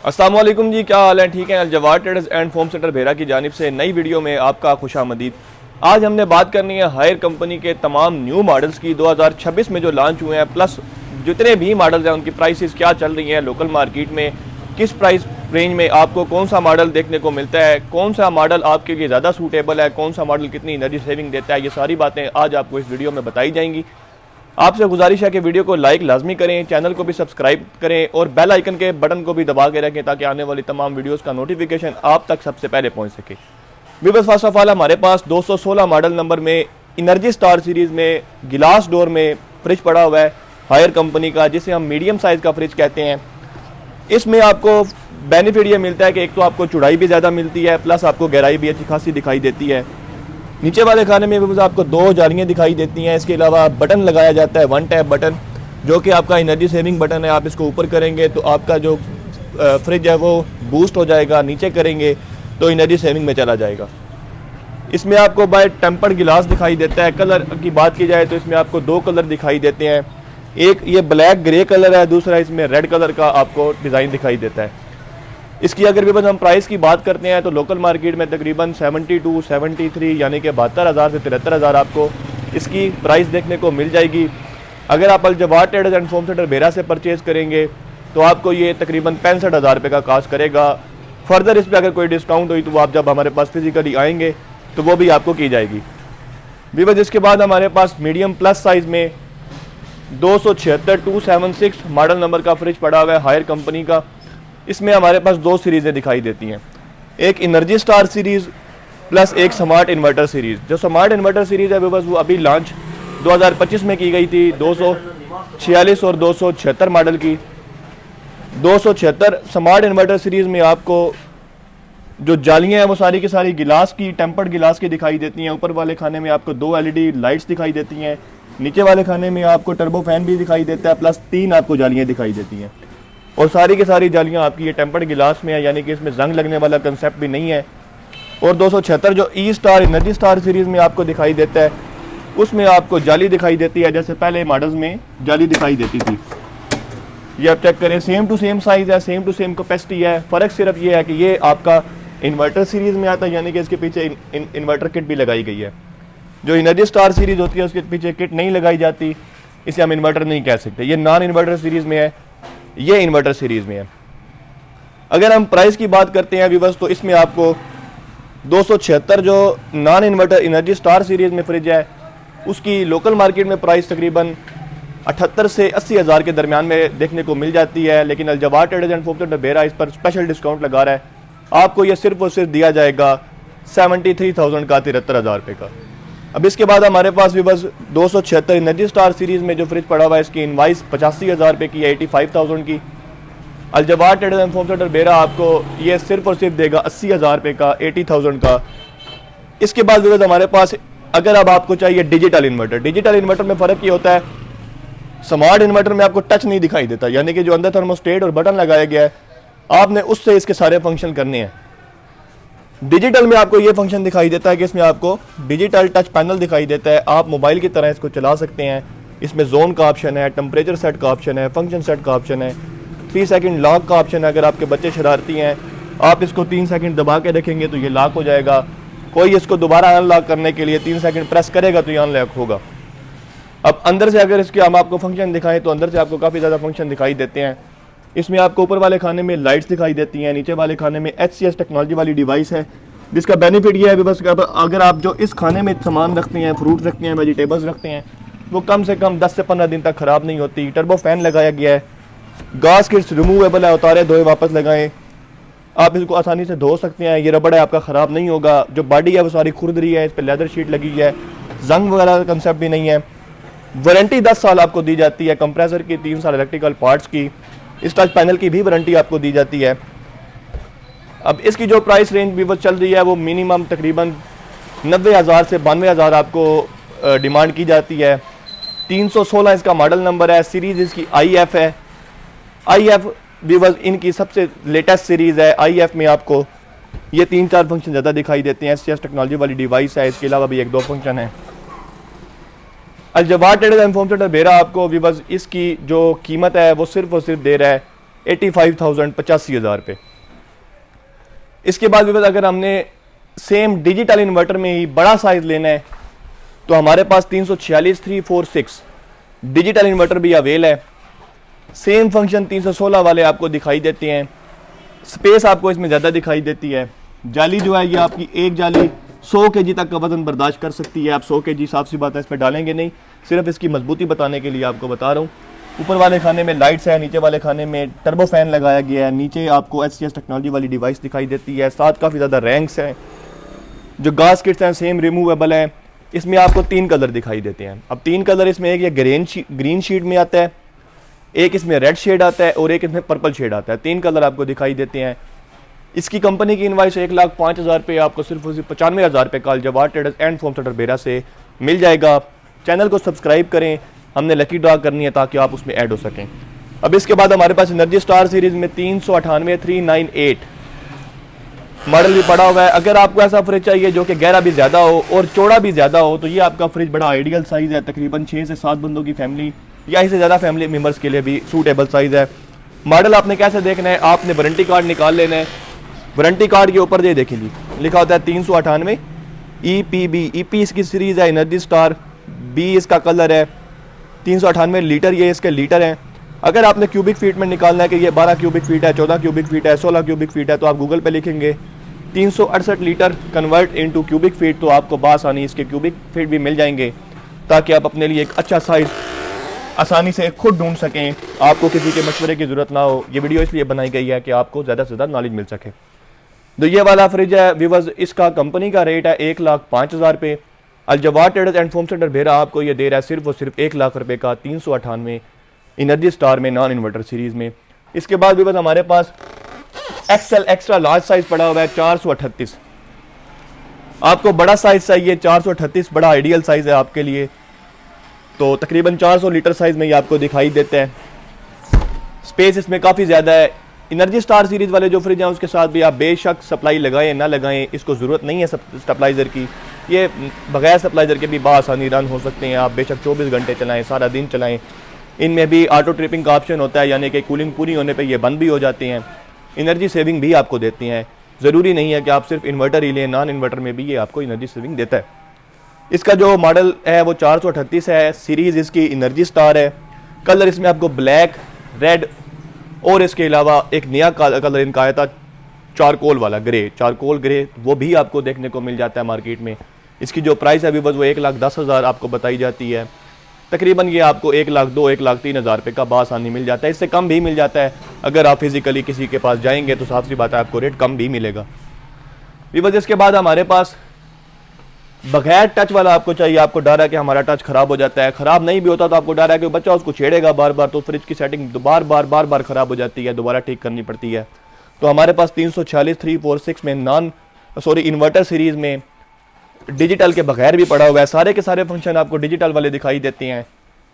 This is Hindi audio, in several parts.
अस्सलाम वालेकुम जी, क्या हाल है? ठीक है। अलजवार ट्रेडर्स एंड फोम सेंटर भेरा की जानिब से नई वीडियो में आपका खुशामदीद। आज हमने बात करनी है हायर कंपनी के तमाम न्यू मॉडल्स की 2026 में जो लॉन्च हुए हैं, प्लस जितने भी मॉडल्स हैं उनकी प्राइसेस क्या चल रही हैं लोकल मार्केट में, किस प्राइस रेंज में आपको कौन सा मॉडल देखने को मिलता है, कौन सा मॉडल आपके लिए ज़्यादा सूटेबल है, कौन सा मॉडल कितनी एनर्जी सेविंग देता है, ये सारी बातें आज आपको इस वीडियो में बताई जाएंगी। आपसे गुजारिश है कि वीडियो को लाइक लाजमी करें, चैनल को भी सब्सक्राइब करें और बेल आइकन के बटन को भी दबा के रखें ताकि आने वाली तमाम वीडियोस का नोटिफिकेशन आप तक सबसे पहले पहुंच सके। व्यूअर्स, फर्स्ट ऑफ ऑल हमारे पास 216 मॉडल नंबर में एनर्जी स्टार सीरीज़ में गिलास डोर में फ्रिज पड़ा हुआ है हायर कंपनी का, जिसे हम मीडियम साइज़ का फ्रिज कहते हैं। इसमें आपको बेनिफिट ये मिलता है कि एक तो आपको चौड़ाई भी ज़्यादा मिलती है, प्लस आपको गहराई भी अच्छी खासी दिखाई देती है। नीचे वाले खाने में भी आपको दो जालियाँ दिखाई देती हैं। इसके अलावा बटन लगाया जाता है, वन टैप बटन, जो कि आपका एनर्जी सेविंग बटन है। आप इसको ऊपर करेंगे तो आपका जो फ्रिज है वो बूस्ट हो जाएगा, नीचे करेंगे तो एनर्जी सेविंग में चला जाएगा। इसमें आपको बाय टेम्पर्ड गिलास दिखाई देता है। कलर की बात की जाए तो इसमें आपको दो कलर दिखाई देते हैं, एक ये ब्लैक ग्रे कलर है, दूसरा इसमें रेड कलर का आपको डिज़ाइन दिखाई देता है। इसकी अगर भी हम प्राइस की बात करते हैं तो लोकल मार्केट में तकरीबन 72, 73 यानी कि 72,000 से 73,000 आपको इसकी प्राइस देखने को मिल जाएगी। अगर आप अलजवार ट्रेडर्स एंड फोम सेंटर भेरा से परचेज़ करेंगे तो आपको ये तकरीबन 65,000 रुपये का कास्ट करेगा। फर्दर इस पर अगर कोई डिस्काउंट हुई तो वो आप जब हमारे पास फिजिकली आएंगे तो वो भी आपको की जाएगी। विवज इसके बाद हमारे पास मीडियम प्लस साइज़ में 276 मॉडल नंबर का फ्रिज पड़ा हुआ है हायर कंपनी का। इसमें हमारे पास दो सीरीज़ें दिखाई देती हैं, एक एनर्जी स्टार सीरीज़ प्लस एक स्मार्ट इन्वर्टर सीरीज़। जो स्मार्ट इन्वर्टर सीरीज़ है बस वो अभी लॉन्च 2025 में की गई थी, 246 और 276 मॉडल की। 276 स्मार्ट इन्वर्टर सीरीज़ में आपको जो जालियाँ हैं वो सारी की सारी गिलास की, टेम्पर्ड गिलास की दिखाई देती हैं। ऊपर वाले खाने में आपको दो LED लाइट्स दिखाई देती हैं, नीचे वाले खाने में आपको टर्बो फैन भी दिखाई देता है, प्लस 3 आपको जालियाँ दिखाई देती हैं। और सारी की सारी जालियाँ आपकी ये टेम्पर्ड गिलास में है, यानी कि इसमें जंग लगने वाला कंसेप्ट भी नहीं है। और 276 जो ई स्टार एनर्जी स्टार सीरीज़ में आपको दिखाई देता है उसमें आपको जाली दिखाई देती है, जैसे पहले मॉडल्स में जाली दिखाई देती थी। ये आप चेक करें, सेम टू सेम साइज़ है, सेम टू सेम कैपेसिटी है। फ़र्क सिर्फ ये है कि ये आपका इन्वर्टर सीरीज़ में आता है, यानी कि इसके पीछे इन्वर्टर किट भी लगाई गई है। जो एनर्जी स्टार सीरीज़ होती है उसके पीछे किट नहीं लगाई जाती, इसे हम इन्वर्टर नहीं कह सकते। ये नॉन इन्वर्टर सीरीज़ में है, ये इन्वर्टर सीरीज़ में है। अगर हम प्राइस की बात करते हैं व्यूअर्स तो इसमें आपको 276 जो non inverter energy star series में फ्रिज है उसकी लोकल मार्केट में प्राइस तकरीबन 78 से 80,000 के दरमियान में देखने को मिल जाती है। लेकिन अलजवार ट्रेडर्स एंड फोम सेंटर भेरा इस पर स्पेशल डिस्काउंट लगा रहा है, आपको यह सिर्फ और सिर्फ दिया जाएगा 73,000 का, 73,000 रुपये का। अब इसके बाद हमारे पास व्यूअर्स 276 एनर्जी स्टार सीरीज़ में जो फ्रिज पड़ा हुआ है इसकी इनवाइस 85,000 रुपये की है, 85,000 की। अलजवार ट्रेडर्स एंड फोम सेंटर भेरा आपको ये सिर्फ और सिर्फ देगा 80,000 रुपये का, 80,000 का। इसके बाद व्यूअर्स हमारे पास अगर अब आपको चाहिए डिजिटल इन्वर्टर में फ़र्क ये होता है, स्मार्ट इन्वर्टर में आपको टच नहीं दिखाई देता, यानी कि जो अंदर थर्मोस्टेट और बटन लगाया गया है आपने उससे इसके सारे फंक्शन करने हैं। डिजिटल में आपको ये फंक्शन दिखाई देता है कि इसमें आपको डिजिटल टच पैनल दिखाई देता है, आप मोबाइल की तरह इसको चला सकते हैं। इसमें जोन का ऑप्शन है, टेम्परेचर सेट का ऑप्शन है, फंक्शन सेट का ऑप्शन है, 3 सेकंड लॉक का ऑप्शन है। अगर आपके बच्चे शरारती हैं आप इसको 3 सेकंड दबा के रखेंगे तो ये लॉक हो जाएगा। कोई इसको दोबारा अनलॉक करने के लिए 3 सेकंड प्रेस करेगा तो ये अनलॉक होगा। अब अंदर से अगर इसके हम आपको फंक्शन दिखाएं तो अंदर से आपको काफ़ी ज़्यादा फंक्शन दिखाई देते हैं। इसमें आपको ऊपर वाले खाने में लाइट्स दिखाई देती हैं, नीचे वाले खाने में HCS टेक्नोलॉजी वाली डिवाइस है, जिसका बेनिफिट ये है कि बस अगर आप जो इस खाने में सामान रखते हैं, फ्रूट रखते हैं, वेजिटेबल्स रखते हैं, वो कम से कम 10 से 15 दिन तक ख़राब नहीं होती। टर्बो फैन लगाया गया है, गैस किट्स रिमूवेबल है, उतारे धोए वापस लगाएं, आप इसको आसानी से धो सकते हैं। ये रबड़ है आपका ख़राब नहीं होगा। जो बॉडी है वो सारी खुरदरी है, इस पर लेदर शीट लगी है, जंग वगैरह का कंसेप्ट भी नहीं है। वारंटी 10 साल आपको दी जाती है, कंप्रेसर की 3 साल, इलेक्ट्रिकल पार्ट्स की, इस टच पैनल की भी वारंटी आपको दी जाती है। अब इसकी जो प्राइस रेंज भी वो चल रही है वो मिनिमम तकरीबन 90,000 से 92,000 आपको डिमांड की जाती है। 316 इसका मॉडल नंबर है, सीरीज़ इसकी IF है। IF भी बस इनकी सबसे लेटेस्ट सीरीज़ है। IF में आपको ये 3-4 फंक्शन ज़्यादा दिखाई देते हैं। SCS टेक्नोलॉजी वाली डिवाइस है, इसके अलावा भी 1-2 फंक्शन है। अलजवार ट्रेडर्स एंड फोम सेंटर भेरा आपको भी बस इसकी जो कीमत है वो सिर्फ और सिर्फ दे रहा है 85,000 85,000 पे। इसके बाद भी अगर हमने सेम डिजिटल इन्वर्टर में ही बड़ा साइज लेना है तो हमारे पास 346 डिजिटल इन्वर्टर भी अवेल है। सेम फंक्शन 316 वाले आपको दिखाई देते हैं। स्पेस आपको इसमें ज़्यादा दिखाई देती है। जाली जो है ये आपकी एक जाली 100 kg तक का वजन बर्दाश्त कर सकती है। आप 100 kg साफ सी बात है इसमें डालेंगे नहीं, सिर्फ इसकी मजबूती बताने के लिए आपको बता रहा हूँ। ऊपर वाले खाने में लाइट्स है, नीचे वाले खाने में टर्बो फैन लगाया गया है। नीचे आपको HCS टेक्नोलॉजी वाली डिवाइस दिखाई देती है। साथ काफ़ी ज़्यादा रैंक्स हैं। जो गास्केट्स हैं सेम रिमूवेबल है। इसमें आपको 3 कलर दिखाई देते हैं। अब 3 कलर इसमें, एक ये ग्रीन शीट में आता है, एक इसमें रेड शेड आता है और एक इसमें पर्पल शेड आता है। 3 कलर आपको दिखाई देते हैं। इसकी कंपनी की इनवाइस 1,05,000 रुपये आपको सिर्फ 95,000 रुपये का अल-जवाद ट्रेडर्स एंड फोम सेंटर बेरा से मिल जाएगा। चैनल को सब्सक्राइब करें, हमने लकी ड्रॉ करनी है ताकि आप उसमें ऐड हो सकें। अब इसके बाद हमारे पास एनर्जी स्टार सीरीज़ में 398 398 मॉडल भी पड़ा हुआ है। अगर आपको ऐसा फ्रिज चाहिए जो कि गहरा भी ज़्यादा हो और चौड़ा भी ज़्यादा हो तो ये आपका फ्रिज बड़ा आइडियल साइज़ है। तकरीबन 6 से 7 बंदों की फैमिली या इससे ज़्यादा फैमिली मेम्बर्स के लिए भी सूटेबल साइज़ है। मॉडल आपने कैसे देखना है, आपने वारंटी कार्ड निकाल लेना है। वारंटी कार्ड के ऊपर ये देखें जी लिखा होता है 398 EPB। EP इसकी सीरीज़ है, एनर्जी स्टार। B इसका कलर है। 398 लीटर ये इसके लीटर हैं। अगर आपने क्यूबिक फीट में निकालना है कि ये 12 क्यूबिक फीट है, 14 क्यूबिक फीट है, 16 क्यूबिक फीट है, तो आप गूगल पे लिखेंगे 368 litre convert into cubic feet तो आपको बासानी इसके क्यूबिक फीट भी मिल जाएंगे ताकि आप अपने लिए एक अच्छा साइज़ आसानी से खुद ढूंढ सकें, आपको किसी के मशवरे की ज़रूरत ना हो। ये वीडियो इसलिए बनाई गई है कि आपको ज़्यादा से ज़्यादा नॉलेज मिल सके। तो ये वाला फ्रिज है व्यूअर्स, इसका कंपनी का रेट है 1,05,000 रुपये। अल-जवाद ट्रेडर्स एंड फोम सेंटर बेरा आपको ये दे रहा है सिर्फ और सिर्फ 1 लाख रुपये का 398 एनर्जी स्टार में नॉन इन्वर्टर सीरीज़ में। इसके बाद व्यूअर्स हमारे पास एक्सएल एक्स्ट्रा लार्ज साइज़ पड़ा हुआ है 438। आपको बड़ा साइज़ चाहिए 438 बड़ा आइडियल साइज़ है आपके लिए। तो तकरीबन 400 लीटर साइज़ में ये आपको दिखाई देता है। स्पेस इसमें काफ़ी ज़्यादा है। एनर्जी स्टार सीरीज़ वाले जो फ्रिज हैं उसके साथ भी आप बेशक सप्लाई लगाएं ना लगाएं, इसको ज़रूरत नहीं है स्टेबलाइज़र की। ये बगैर स्टेबलाइज़र के भी बासानी रन हो सकते हैं। आप बेशक 24 घंटे चलाएं, सारा दिन चलाएं। इनमें भी ऑटो ट्रिपिंग का ऑप्शन होता है, यानी कि कूलिंग पूरी होने पर ये बंद भी हो जाते हैं। एनर्जी सेविंग भी आपको देती हैं। ज़रूरी नहीं है कि आप सिर्फ इन्वर्टर ही लें, नॉन इन्वर्टर में भी ये आपको एनर्जी सेविंग देता है। इसका जो मॉडल है वो 438 है। सीरीज़ इसकी एनर्जी स्टार है। कलर इसमें आपको ब्लैक, रेड और इसके अलावा एक नया कलर इनका आया था चारकोल वाला, चारकोल ग्रे, वो भी आपको देखने को मिल जाता है मार्केट में। इसकी जो प्राइस है अभी बस वो 1,10,000 आपको बताई जाती है। तकरीबन ये आपको 1,02,000 1,03,000 रुपये का बासानी मिल जाता है। इससे कम भी मिल जाता है। अगर आप फिजिकली किसी के पास जाएंगे तो साफ सी बात है आपको रेट कम भी मिलेगा। बस इसके बाद हमारे पास बगैर टच वाला आपको चाहिए। आपको डर है कि हमारा टच खराब हो जाता है, खराब नहीं भी होता तो आपको डर है कि बच्चा उसको छेड़ेगा बार बार, तो फ्रिज की सेटिंग बार बार खराब हो जाती है, दोबारा ठीक करनी पड़ती है। तो हमारे पास 346 346 में इन्वर्टर सीरीज़ में डिजिटल के बगैर भी पड़ा हुआ है। सारे के सारे फंक्शन आपको डिजिटल वाले दिखाई देते हैं।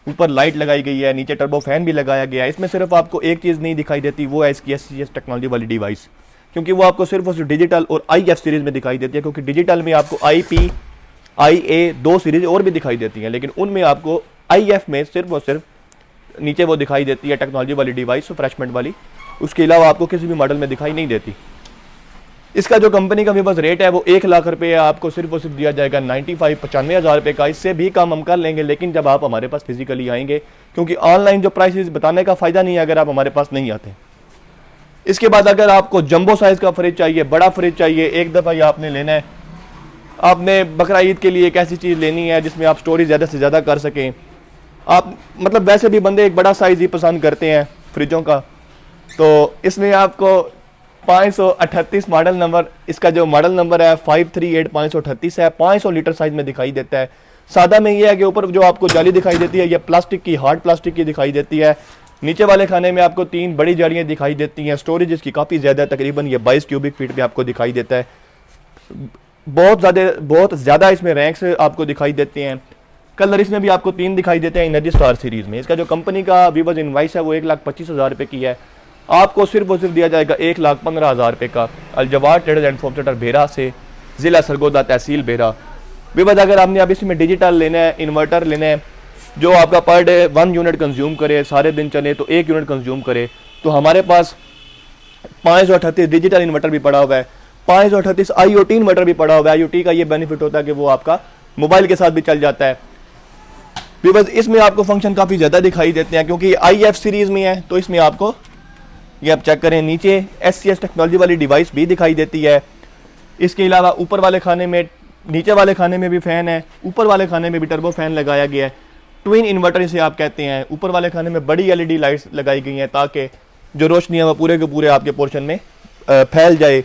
ऊपर लाइट लगाई गई है, नीचे टर्बो फैन भी लगाया गया है। इसमें सिर्फ आपको एक चीज़ नहीं दिखाई देती, वो है इसकी HCS टेक्नोलॉजी वाली डिवाइस, क्योंकि वो आपको सिर्फ डिजिटल और IF सीरीज़ में दिखाई देती है। क्योंकि डिजिटल में आपको IP IA 2 सीरीज और भी दिखाई देती हैं, लेकिन उनमें आपको IF में सिर्फ और सिर्फ नीचे वो दिखाई देती है टेक्नोलॉजी वाली डिवाइस, रिफ्रेशमेंट वाली। उसके अलावा आपको किसी भी मॉडल में दिखाई नहीं देती। इसका जो कंपनी का भी बस रेट है वो 1 लाख रुपये आपको सिर्फ और सिर्फ दिया जाएगा 95,000 रुपये का। इससे भी कम हम कर लेंगे, लेकिन जब आप हमारे पास फिजिकली आएंगे, क्योंकि ऑनलाइन जो प्राइसेस बताने का फ़ायदा नहीं है अगर आप हमारे पास नहीं आते। इसके बाद अगर आपको जंबो साइज़ का फ्रिज चाहिए, बड़ा फ्रिज चाहिए, एक दफ़ा ये आपने लेना है, आपने बकरा ईद के लिए एक ऐसी चीज़ लेनी है जिसमें आप स्टोरेज ज़्यादा से ज़्यादा कर सकें। आप मतलब वैसे भी बंदे एक बड़ा साइज़ ही पसंद करते हैं फ्रिजों का। तो इसमें आपको 538 मॉडल नंबर, इसका जो मॉडल नंबर है 538 538 है। 500 लीटर साइज़ में दिखाई देता है। सादा में ये है कि ऊपर जो आपको जाली दिखाई देती है ये प्लास्टिक की, हार्ड प्लास्टिक की दिखाई देती है। नीचे वाले खाने में आपको 3 बड़ी जालियाँ दिखाई देती हैं। स्टोरेज इसकी काफ़ी ज़्यादा है, तकरीबन ये 22 क्यूबिक फीट में आपको दिखाई देता है। बहुत ज़्यादा इसमें रैंक्स आपको दिखाई देते हैं। कलर इसमें भी आपको 3 दिखाई देते हैं एनर्जी स्टार सीरीज़ में। इसका जो कंपनी का वीवर्स इनवाइस है वो 1,25,000 रुपये की है। आपको सिर्फ और सिर्फ दिया जाएगा 1,15,000 रुपये का अल-जवाद ट्रेडर्स एंड फोम सेंटर बेरा से, ज़िला सरगोदा, तहसील बेरा। वीवर्स अगर आपने अब इसमें डिजिटल लेना है, इन्वर्टर लेना है जो आपका पर डे 1 यूनिट कंज्यूम करे, सारे दिन चले तो 1 यूनिट कंज्यूम करे, तो हमारे पास 538 डिजिटल इन्वर्टर भी पड़ा हुआ है, 538 IoT इन्वर्टर भी पड़ा हुआ है। IoT का ये बेनिफिट होता है कि वो आपका मोबाइल के साथ भी चल जाता है। बस इसमें आपको फंक्शन काफ़ी ज़्यादा दिखाई देते हैं क्योंकि IF सीरीज़ में है, तो इसमें आपको ये आप चेक करें नीचे SCS टेक्नोलॉजी वाली डिवाइस भी दिखाई देती है। इसके अलावा ऊपर वाले खाने में, नीचे वाले खाने में भी फ़ैन है, ऊपर वाले खाने में भी टर्बो फैन लगाया गया है। ट्विन इन्वर्टर इसे आप कहते हैं। ऊपर वाले खाने में बड़ी LED लाइट्स लगाई गई हैं ताकि जो रोशनी है वो पूरे के पूरे आपके पोर्शन में फैल जाए।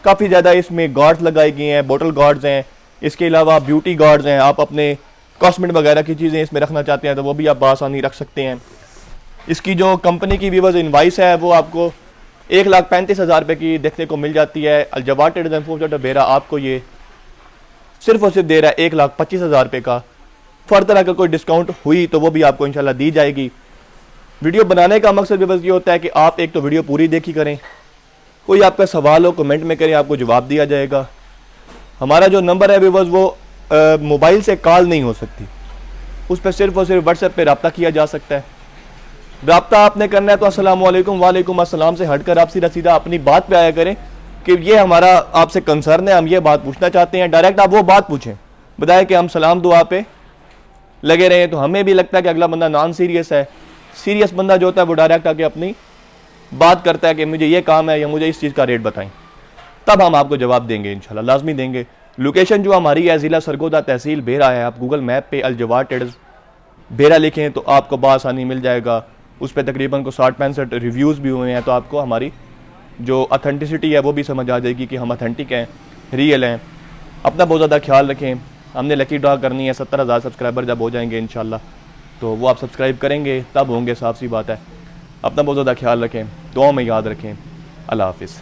काफ़ी ज़्यादा इसमें गार्ड्स लगाई गई हैं, बोटल गार्ड्स हैं, इसके अलावा ब्यूटी गार्ड्स हैं। आप अपने कॉस्मेटिक वगैरह की चीज़ें इसमें रखना चाहते हैं तो वो भी आप आसानी रख सकते हैं। इसकी जो कंपनी की वीवर्स इनवाइस है वो आपको 1,35,000 रुपये की देखने को मिल जाती है। अल-जवाद ट्रेडर्स एंड फूड्स बेरा आपको ये सिर्फ और सिर्फ दे रहा है 1,25,000 रुपये का। फर्दर अगर कोई डिस्काउंट हुई तो वो भी आपको इंशाल्लाह दी जाएगी। वीडियो बनाने का मकसद भी बस ये होता है कि आप एक तो वीडियो पूरी देखी करें, कोई आपका सवाल हो कमेंट में करें, आपको जवाब दिया जाएगा। हमारा जो नंबर है बस वो मोबाइल से कॉल नहीं हो सकती, उस पर सिर्फ और सिर्फ व्हाट्सएप पे रब्ता किया जा सकता है। रब्ता आपने करना है तो अस्सलाम वालेकुम वालेकुम अस्सलाम से हटकर आप सीधा सीधा अपनी बात पे आया करें कि ये हमारा आपसे कंसर्न है, हम ये बात पूछना चाहते हैं। डायरेक्ट आप वो बात पूछें, बताएं कि हम सलाम दुआ पे लगे रहे। तो हमें भी लगता है कि अगला बंदा नॉन सीरियस है। सीरियस बंदा जो होता है वो डायरेक्ट आके अपनी बात करता है कि मुझे ये काम है या मुझे इस चीज़ का रेट बताएं, तब हम आपको जवाब देंगे, इंशाल्लाह लाजमी देंगे। लोकेशन जो हमारी है ज़िला सरगोदा तहसील बेरा है। आप गूगल मैप पे अल-जवाद ट्रेडर्स बेरा लिखें तो आपको बआसानी मिल जाएगा। उस पर तकरीबन को 60-65 रिव्यूज़ भी हुए हैं, तो आपको हमारी जो ऑथेंटिसिटी है वो भी समझ आ जाएगी कि हम ऑथेंटिक हैं, रियल हैं। अपना बहुत ज़्यादा ख्याल रखें। हमने लकी ड्रा करनी है, 70,000 सब्सक्राइबर जब हो जाएंगे इंशाल्लाह तो वो आप सब्सक्राइब करेंगे तब होंगे, साफ सी बात है। अपना बहुत ज़्यादा ख्याल रखें, दुआओं में याद रखें। अल्लाह हाफिज़।